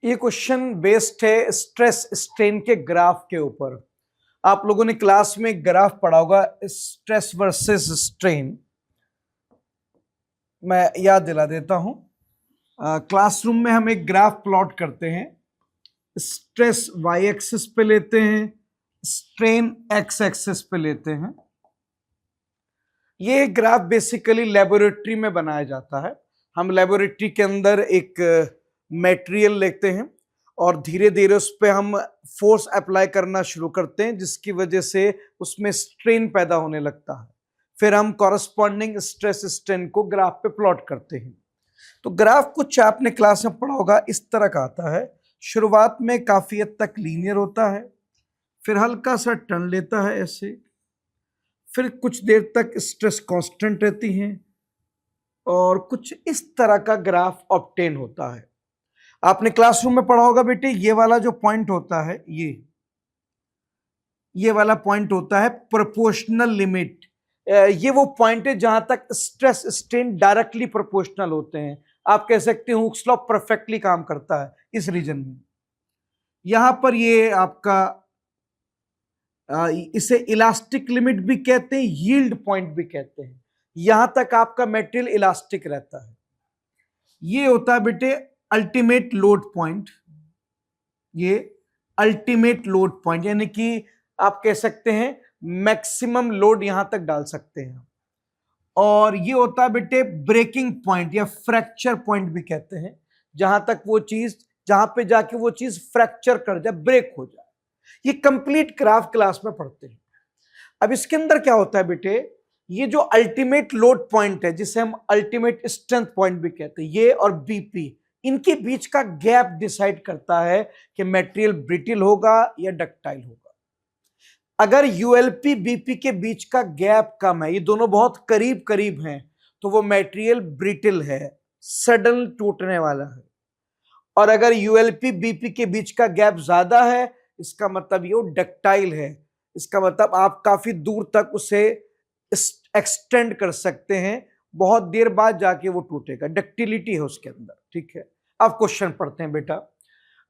ये question based है stress strain के ग्राफ के ऊपर। आप लोगों ने क्लास में ग्राफ पढ़ा होगा स्ट्रेस वर्सेस स्ट्रेन। मैं याद दिला देता हूं। क्लासरूम में हम एक ग्राफ प्लॉट करते हैं। स्ट्रेस वाई एक्सिस पे लेते हैं, स्ट्रेन एक्स एक्सिस पे लेते हैं। ये ग्राफ बेसिकली लेबोरेटरी में बनाया जाता है। हम लेबोरेटरी के अंदर एक मटेरियल लेते हैं और धीरे धीरे उस पर हम फोर्स अप्लाई करना शुरू करते हैं, जिसकी वजह से उसमें स्ट्रेन पैदा होने लगता है। फिर हम कॉरस्पॉन्डिंग स्ट्रेस स्ट्रेन को ग्राफ पे प्लॉट करते हैं। तो ग्राफ कुछ आपने क्लास में पढ़ा होगा, इस तरह का आता है। शुरुआत में काफी हद तक लीनियर होता है, फिर हल्का सा टर्न लेता है ऐसे, फिर कुछ देर तक स्ट्रेस कांस्टेंट रहती है और कुछ इस तरह का ग्राफ ऑब्टेन होता है। आपने क्लासरूम में पढ़ा होगा बेटे, ये वाला जो पॉइंट होता है, ये वाला पॉइंट होता है प्रोपोर्शनल लिमिट। ये वो पॉइंट है जहां तक स्ट्रेस स्ट्रेन डायरेक्टली प्रोपोर्शनल होते हैं। आप कह सकते हैं हुक्स लॉ परफेक्टली काम करता है इस रीजन में। यहां पर ये आपका इसे इलास्टिक लिमिट भी कहते हैं, यील्ड पॉइंट भी कहते हैं। यहां तक आपका मटेरियल इलास्टिक रहता है। ये होता है बेटे अल्टीमेट लोड पॉइंट। ये अल्टीमेट लोड पॉइंट यानी कि आप कह सकते हैं मैक्सिमम लोड यहां तक डाल सकते हैं। और ये होता है बेटे ब्रेकिंग पॉइंट या फ्रैक्चर पॉइंट भी कहते हैं, जहां तक वो चीज, जहां पे जाके वो चीज फ्रैक्चर कर जाए, ब्रेक हो जाए। ये कंप्लीट ग्राफ क्लास में पढ़ते हैं। अब इसके अंदर क्या होता है बेटे, ये जो अल्टीमेट लोड पॉइंट है, जिसे हम अल्टीमेट स्ट्रेंथ पॉइंट भी कहते हैं, ये और बीपी, इनके बीच का गैप डिसाइड करता है कि मटेरियल ब्रिटिल होगा या डक्टाइल होगा। अगर यूएलपी बीपी के बीच का गैप कम है, ये दोनों बहुत करीब करीब हैं, तो वो मटेरियल ब्रिटिल है, सडन टूटने वाला है। और अगर यूएलपी बीपी के बीच का गैप ज्यादा है, इसका मतलब ये डक्टाइल है। इसका मतलब आप काफी दूर तक उसे एक्सटेंड कर सकते हैं, बहुत देर बाद जाके वो टूटेगा, डक्टिलिटी है उसके अंदर। ठीक है, अब क्वेश्चन पढ़ते हैं बेटा।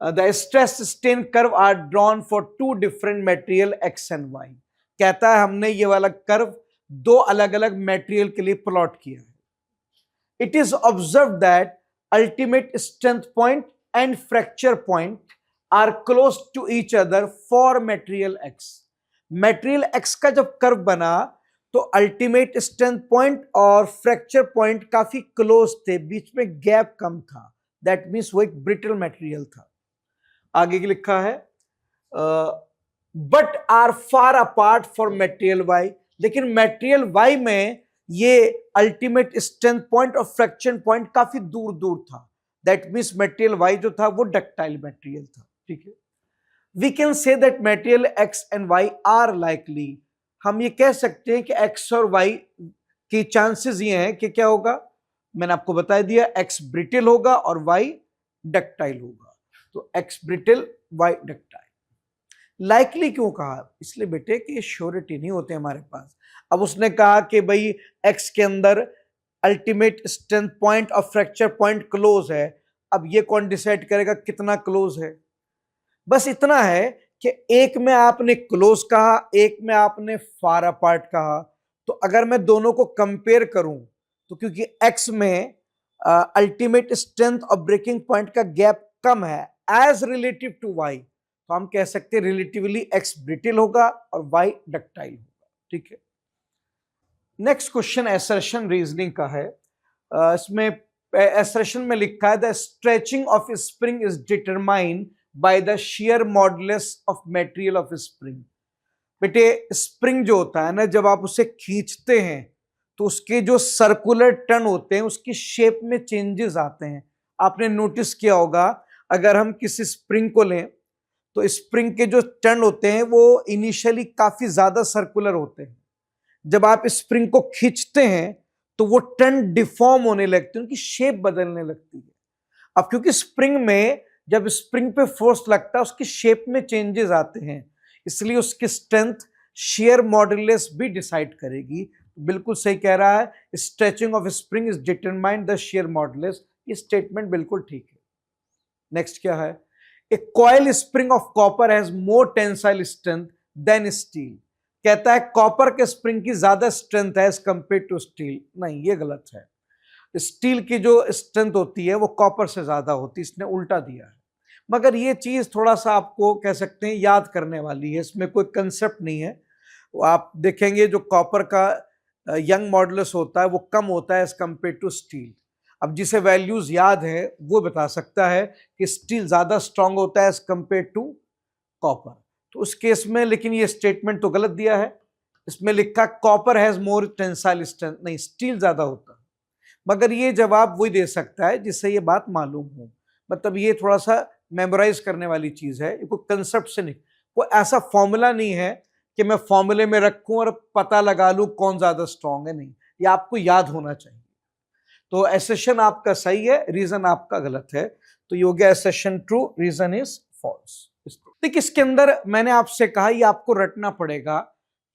The stress strain curve are drawn for two different material X and Y. कहता है हमने ये वाला कर्व दो अलग अलग मटेरियल के लिए प्लॉट किया है। It is observe that ultimate strength point and fracture point are close to each other for material X. Material X का जब कर्व बना तो अल्टीमेट स्ट्रेंथ पॉइंट और फ्रैक्चर पॉइंट काफी क्लोज थे, बीच में गैप कम था। दैट मीन्स वो एक ब्रिटल मटेरियल था। आगे की लिखा है but are far apart for material Y. लेकिन मटेरियल वाई में ये अल्टीमेट स्ट्रेंथ पॉइंट और फ्रैक्चर पॉइंट काफी दूर दूर था। दैट मीन्स मटेरियल वाई जो था वो डक्टाइल मटेरियल था। ठीक है, we can say that material X and Y are likely. हम ये कह सकते हैं कि एक्स और वाई की चांसेस ये हैं कि क्या होगा, मैंने आपको बता दिया, एक्स ब्रिटिल होगा और वाई डक्टाइल होगा। तो X brittle Y ductile. Likely क्यों कहा, इसलिए बेटे कि ये श्योरिटी नहीं होते हमारे पास। अब उसने कहा कि भाई एक्स के अंदर अल्टीमेट स्ट्रेंथ पॉइंट और फ्रैक्चर पॉइंट क्लोज है। अब ये कौन डिसाइड करेगा कितना क्लोज है? बस इतना है कि एक में आपने क्लोज कहा, एक में आपने फार अपार्ट कहा। तो अगर मैं दोनों को कंपेयर करूं तो क्योंकि एक्स में अल्टीमेट स्ट्रेंथ और ब्रेकिंग पॉइंट का गैप कम है एज रिलेटिव टू वाई, तो हम कह सकते हैं रिलेटिवली एक्स ब्रिटिल होगा और वाई डक्टाइल होगा। ठीक है, नेक्स्ट क्वेश्चन असर्शन रीजनिंग का है। इसमें असर्शन में लिखा है the stretching of spring is determined by the shear modulus of material of spring. बेटे स्प्रिंग जो होता है ना, जब आप उसे खींचते हैं तो उसके जो सर्कुलर टर्न होते हैं उसकी शेप में चेंजेस आते हैं। आपने नोटिस किया होगा, अगर हम किसी स्प्रिंग को लें तो स्प्रिंग के जो टर्न होते हैं वो इनिशियली काफी ज्यादा सर्कुलर होते हैं। जब आप स्प्रिंग को खींचते हैं तो वो टर्न डिफॉर्म होने लगते हैं, उनकी शेप बदलने लगती है। अब क्योंकि स्प्रिंग में जब स्प्रिंग पे फोर्स लगता है उसकी शेप में चेंजेस आते हैं, इसलिए उसकी स्ट्रेंथ shear मॉड्यूलस भी डिसाइड करेगी। बिल्कुल सही कह रहा है, stretching of spring is determined the shear modulus. ये स्टेटमेंट बिल्कुल ठीक है। नेक्स्ट क्या है, a coil spring of copper has more tensile strength than steel. कहता है कॉपर के स्प्रिंग की ज्यादा स्ट्रेंथ है एज कंपेयर टू स्टील। नहीं, ये गलत है। स्टील की जो स्ट्रेंथ होती है वो कॉपर से ज्यादा होती है, इसने उल्टा दिया है। मगर ये चीज थोड़ा सा आपको कह सकते हैं याद करने वाली है, इसमें कोई कंसेप्ट नहीं है। आप देखेंगे जो कॉपर का यंग मॉडुलस होता है वो कम होता है एज कंपेयर टू स्टील। अब जिसे वैल्यूज याद है वो बता सकता है कि स्टील ज्यादा स्ट्रांग होता है एज कंपेयर टू कॉपर। तो उस केस में लेकिन ये स्टेटमेंट तो गलत दिया है, इसमें लिखा copper has more tensile strength, नहीं स्टील ज्यादा होता है। मगर ये जवाब वही दे सकता है जिससे ये बात मालूम हो। मतलब ये थोड़ा सा मेमोराइज करने वाली चीज है, ये कोई कंसेप्ट से नहीं, कोई ऐसा फॉर्मूला नहीं है कि मैं फॉर्मूले में रखूं और पता लगा लूं कौन ज्यादा स्ट्रांग है। नहीं, ये आपको याद होना चाहिए। तो एसेशन आपका सही है, रीजन आपका गलत है। तो ये हो गया assertion true, reason is false. देखिए इसके अंदर मैंने आपसे कहा ये आपको रटना पड़ेगा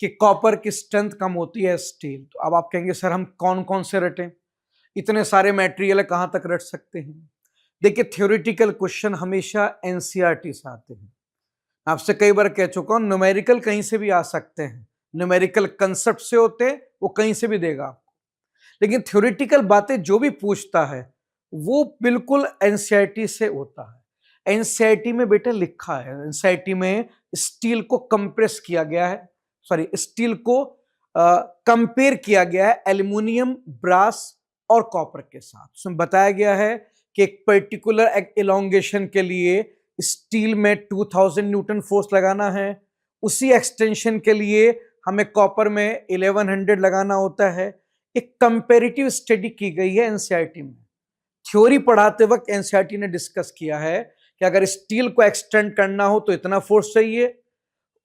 कि कॉपर की स्ट्रेंथ कम होती है स्टील। तो अब आप कहेंगे सर हम कौन कौन से रटें, इतने सारे मटेरियल कहां तक रट सकते हैं। देखिए थ्योरेटिकल क्वेश्चन हमेशा एनसीईआरटी से आते हैं। आपसे कई बार कह चुका हूं न्यूमेरिकल कहीं से भी आ सकते हैं, न्यूमेरिकल कंसेप्ट से होते हैं, वो कहीं से भी देगा आपको। लेकिन थ्योरेटिकल बातें जो भी पूछता है वो बिल्कुल एनसीईआरटी से होता है। एनसीईआरटी में बेटा लिखा है, एनसीईआरटी में स्टील को कंप्रेस किया गया है, सॉरी स्टील को कंपेयर किया गया है एल्युमिनियम, ब्रास और कॉपर के साथ। उसमें बताया गया है कि एक पर्टिकुलर एलोंगेशन के लिए स्टील में 2000 न्यूटन फोर्स लगाना है, उसी एक्सटेंशन के लिए हमें कॉपर में 1100 लगाना होता है। एक कंपैरेटिव स्टडी की गई है एनसीईआरटी में। थ्योरी पढ़ाते वक्त एनसीईआरटी ने डिस्कस किया है कि अगर स्टील को एक्सटेंड करना हो तो इतना फोर्स चाहिए,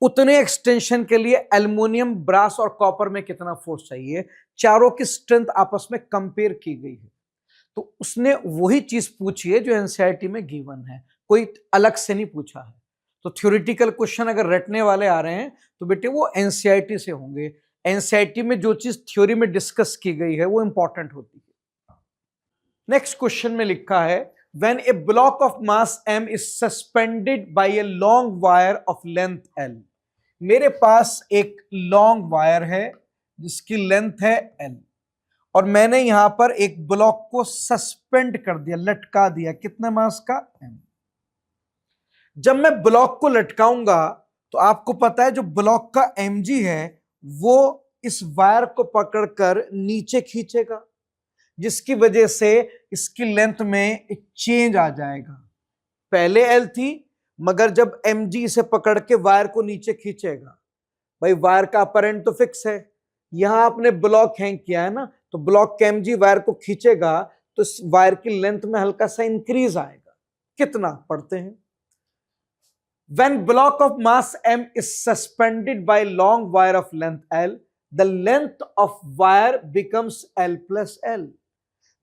उतने एक्सटेंशन के लिए एल्युमिनियम, ब्रास और कॉपर में कितना फोर्स चाहिए। चारों की स्ट्रेंथ आपस में कंपेयर की गई है। तो उसने वही चीज पूछी है जो एनसीईआरटी में गिवन है, कोई अलग से नहीं पूछा है। तो थ्योरेटिकल क्वेश्चन अगर रटने वाले आ रहे हैं तो बेटे वो एनसीईआरटी से होंगे। एनसीईआरटी में जो चीज थ्योरी में डिस्कस की गई है वो इंपॉर्टेंट होती है। नेक्स्ट क्वेश्चन में लिखा है when a block of mass m is suspended by a long wire of length l। मेरे पास एक लॉन्ग वायर है जिसकी लेंथ है l और मैंने यहां पर एक ब्लॉक को सस्पेंड कर दिया, लटका दिया, कितने मास का m। जब मैं ब्लॉक को लटकाऊंगा तो आपको पता है जो ब्लॉक का mg है वो इस वायर को पकड़कर नीचे खींचेगा, जिसकी वजह से इसकी लेंथ में एक चेंज आ जाएगा। पहले एल थी मगर जब mg इसे पकड़ के वायर को नीचे खींचेगा, भाई वायर का अपरेंट तो फिक्स है, यहां आपने ब्लॉक हैंग किया है ना, तो ब्लॉक के mg वायर को खींचेगा तो इस वायर की लेंथ में हल्का सा इंक्रीज आएगा। कितना पढ़ते हैं, when block of mass m is suspended by long wire of length l, the length of wire becomes l plus l।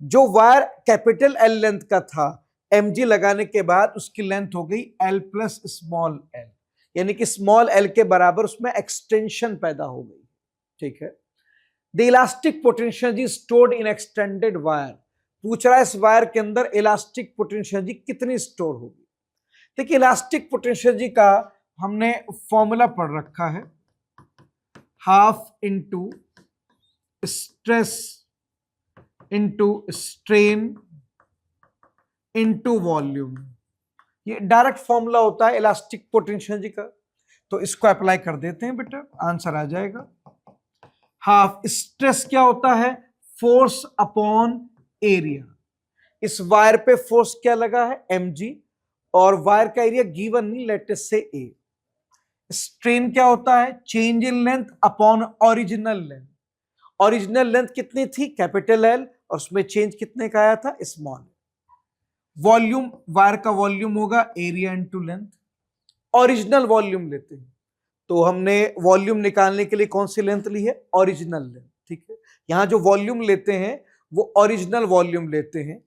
जो वायर कैपिटल एल लेंथ का था mg लगाने के बाद उसकी लेंथ हो गई l प्लस स्मॉल l, यानी कि स्मॉल l के बराबर उसमें एक्सटेंशन पैदा हो गई। ठीक है, the elastic potential is stored in extended wire. पूछ रहा है इस वायर के अंदर इलास्टिक पोटेंशियल कितनी स्टोर होगी। देखिए इलास्टिक पोटेंशियल का हमने फॉर्मूला पढ़ रखा है, half into stress into strain into volume. ये डायरेक्ट फॉर्मूला होता है इलास्टिक पोटेंशियल का। तो इसको अप्लाई कर देते हैं बेटा, आंसर आ जाएगा। हाफ स्ट्रेस क्या होता है, फोर्स अपॉन एरिया। इस वायर पे फोर्स क्या लगा है mg और वायर का एरिया गिवन नहीं, लेट अस से a। स्ट्रेन क्या होता है, change in length upon original length. Original length कितनी थी कैपिटल एल और उसमें चेंज कितने का आया था स्मॉल। वॉल्यूम, वायर का वॉल्यूम होगा area into length. Original volume लेते हैं तो हमने वॉल्यूम निकालने के लिए कौन सी लेंथ ली है, ओरिजिनल लेंथ। ठीक है, यहां जो वॉल्यूम लेते हैं वो ओरिजिनल वॉल्यूम लेते हैं,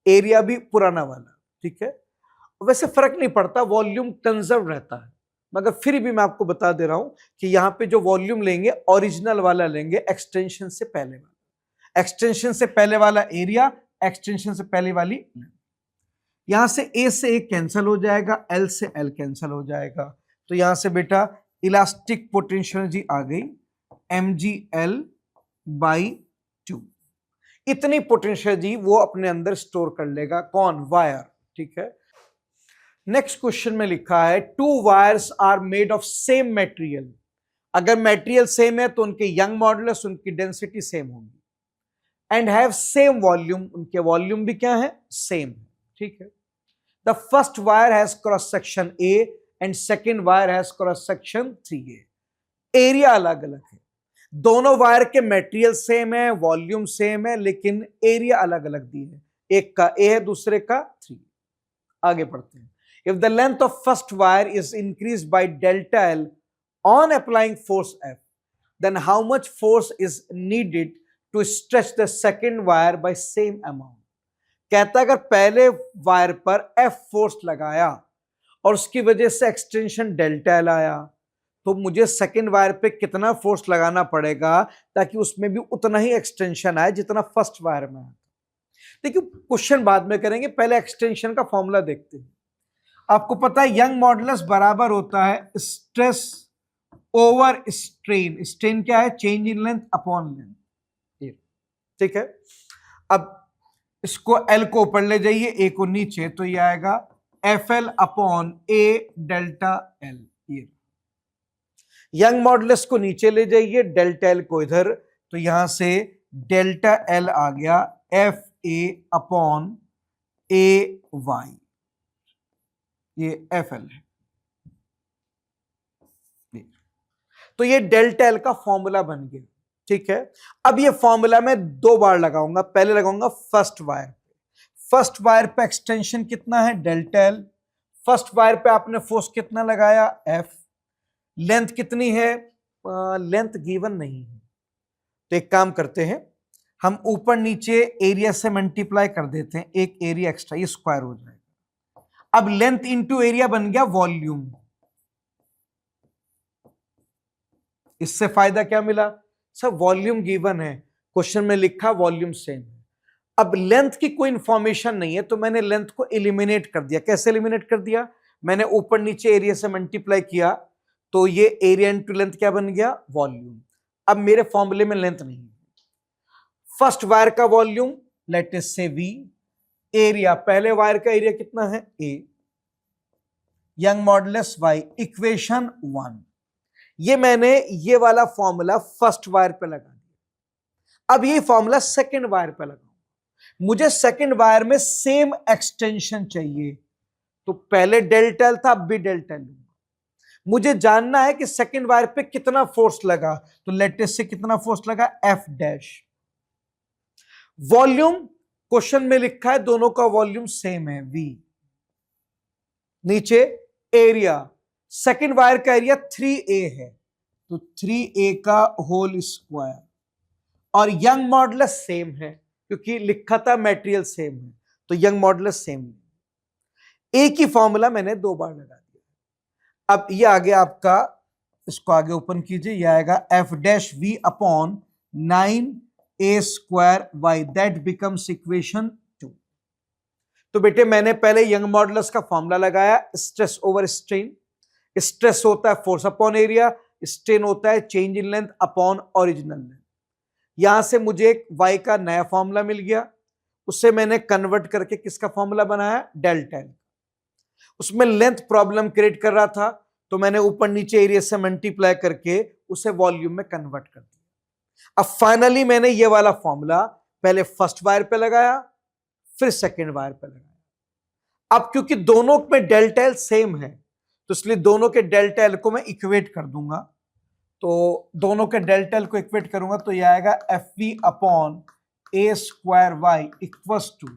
एरिया भी पुराना वाला। ठीक है, वैसे फर्क नहीं पड़ता, वॉल्यूम कंजर्व रहता है, मगर फिर भी मैं आपको बता दे रहा हूं कि यहां पे जो वॉल्यूम लेंगे ओरिजिनल वाला लेंगे, एक्सटेंशन से पहले वाला। एक्सटेंशन से पहले वाला एरिया, एक्सटेंशन से पहले वाली लेंथ। यहां से ए से ए कैंसिल हो जाएगा, एल से एल कैंसिल हो जाएगा, तो यहां से बेटा इलास्टिक पोटेंशियल एनर्जी आ गई mgl/2। इतनी पोटेंशियल एनर्जी वो अपने अंदर स्टोर कर लेगा, कौन? वायर। ठीक है, नेक्स्ट क्वेश्चन में लिखा है two wires are made of same material. अगर मटेरियल सेम है तो उनके यंग मॉडुलस, उनकी डेंसिटी सेम होगी, एंड हैव सेम वॉल्यूम, उनके वॉल्यूम भी क्या है? सेम है। ठीक है, the first wire has cross section A and second wire has cross section 3a। Area अलग अलग है, दोनों वायर के मटेरियल सेम है, वॉल्यूम सेम है, लेकिन एरिया अलग अलग दी है, एक का ए है, दूसरे का 3। आगे पढ़ते हैं। If the length of first wire is increase by delta L on applying force F, then how much force is needed to stretch the second wire by same amount. कहता है अगर पहले वायर पर एफ फोर्स लगाया और उसकी वजह से एक्सटेंशन डेल्टा एल आया, तो मुझे सेकेंड वायर पे कितना फोर्स लगाना पड़ेगा ताकि उसमें भी उतना ही एक्सटेंशन आए जितना फर्स्ट वायर में आया। देखिए क्वेश्चन बाद में करेंगे, पहले एक्सटेंशन का फॉर्मूला देखते हैं। आपको पता है यंग मॉडुलस बराबर होता है स्ट्रेस ओवर स्ट्रेन। स्ट्रेन क्या है? Change in length upon length. ठीक है, अब इसको एल को ऊपर ले जाइए, ए को नीचे, तो ये आएगा एफ एल अपॉन ए डेल्टा एल। ये यंग मॉडुलस को नीचे ले जाइए, डेल्टा एल को इधर, तो यहां से डेल्टा एल आ गया F A upon A Y, ये एफ एल है। तो ये डेल्टा एल का फॉर्मूला बन गया। ठीक है, अब ये फॉर्मूला मैं दो बार लगाऊंगा। पहले लगाऊंगा फर्स्ट वायर, फर्स्ट वायर पे एक्सटेंशन कितना है? Delta L. फर्स्ट वायर पे आपने फोर्स कितना लगाया? एफ। लेंथ कितनी है? लेंथ गिवन नहीं है, तो एक काम करते हैं, हम ऊपर नीचे एरिया से मल्टीप्लाई कर देते हैं, एक एरिया एक्स्ट्रा, ये स्क्वायर हो जाएगा। अब लेंथ इंटू एरिया बन गया वॉल्यूम। इससे फायदा क्या मिला? सर वॉल्यूम गिवन है, क्वेश्चन में लिखा वॉल्यूम सेम है। अब लेंथ की कोई इंफॉर्मेशन नहीं है, तो मैंने लेंथ को एलिमिनेट कर दिया। कैसे एलिमिनेट कर दिया? मैंने ऊपर नीचे एरिया से मल्टीप्लाई किया, तो ये एरिया इंटू लेंथ क्या बन गया? वॉल्यूम। अब मेरे फॉर्मूले में लेंथ नहीं है। फर्स्ट वायर का वॉल्यूम लेट अस से वी, एरिया पहले वायर का एरिया कितना है? ए, यंग मॉडुलस वाई, इक्वेशन 1। ये मैंने ये वाला फॉर्मूला फर्स्ट वायर पे लगा दिया। अब ये फॉर्मूला सेकंड वायर पे लगाऊंगा। मुझे सेकंड वायर में सेम एक्सटेंशन चाहिए, तो पहले डेल्टा एल था, अब भी डेल्टा एल लूंगा। मुझे जानना है कि सेकंड वायर पे कितना फोर्स लगा, तो लेट अस से कितना फोर्स लगा? F dash. वॉल्यूम क्वेश्चन में लिखा है दोनों का वॉल्यूम सेम है, वी। नीचे एरिया, सेकंड वायर का एरिया 3a है, तो 3a का होल स्क्वायर, और यंग मॉडुलस सेम है क्योंकि लिखा था मटेरियल सेम है, तो यंग मॉडुलस सेम है। एक ही फॉर्मूला मैंने दो बार लगा दिया। अब ये आ गया आपका, इसको आगे ओपन कीजिए, ये आएगा F dash V upon 9a square Y, that becomes equation 2। तो बेटे मैंने पहले यंग मॉडुलस का फॉर्मूला लगाया, स्ट्रेस ओवर स्ट्रेन। स्ट्रेस होता है फोर्स अपॉन एरिया, स्ट्रेन होता है change in length upon original length. यहां से मुझे एक y का नया फॉर्मूला मिल गया, उससे मैंने कन्वर्ट करके किसका फॉर्मूला बनाया? Delta L. उसमें लेंथ प्रॉब्लम क्रिएट कर रहा था, तो मैंने ऊपर नीचे एरिया से मल्टीप्लाई करके उसे वॉल्यूम में कन्वर्ट कर दिया। अब फाइनली मैंने ये वाला फॉर्मूला पहले फर्स्ट वायर पे लगाया, फिर सेकेंड वायर पे लगाया। अब क्योंकि दोनों में डेल्टा एल सेम है, तो इसलिए दोनों के डेल्टा एल को मैं इक्वेट कर दूंगा। तो दोनों के डेल्टा एल को इक्वेट करूंगा तो ये आएगा F V upon A square Y equals to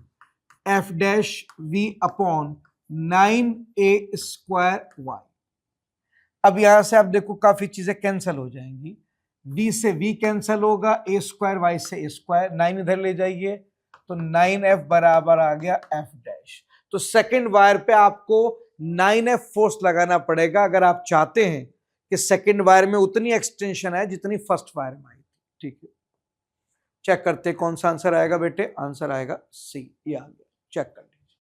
F dash V upon 9a square Y. अब यहां से आप देखो काफी चीजें कैंसिल हो जाएंगी, v से v कैंसिल होगा, a स्क्वायर y से a स्क्वायर, 9 इधर ले जाइए, तो 9f बराबर आ गया f डैश। तो सेकंड वायर पे आपको 9f फोर्स लगाना पड़ेगा अगर आप चाहते हैं कि सेकंड वायर में उतनी एक्सटेंशन है जितनी फर्स्ट वायर में आई थी। ठीक है, चेक करते कौन सा आंसर आएगा बेटे? आंसर आएगा सी, ये आ गया, चेक कर।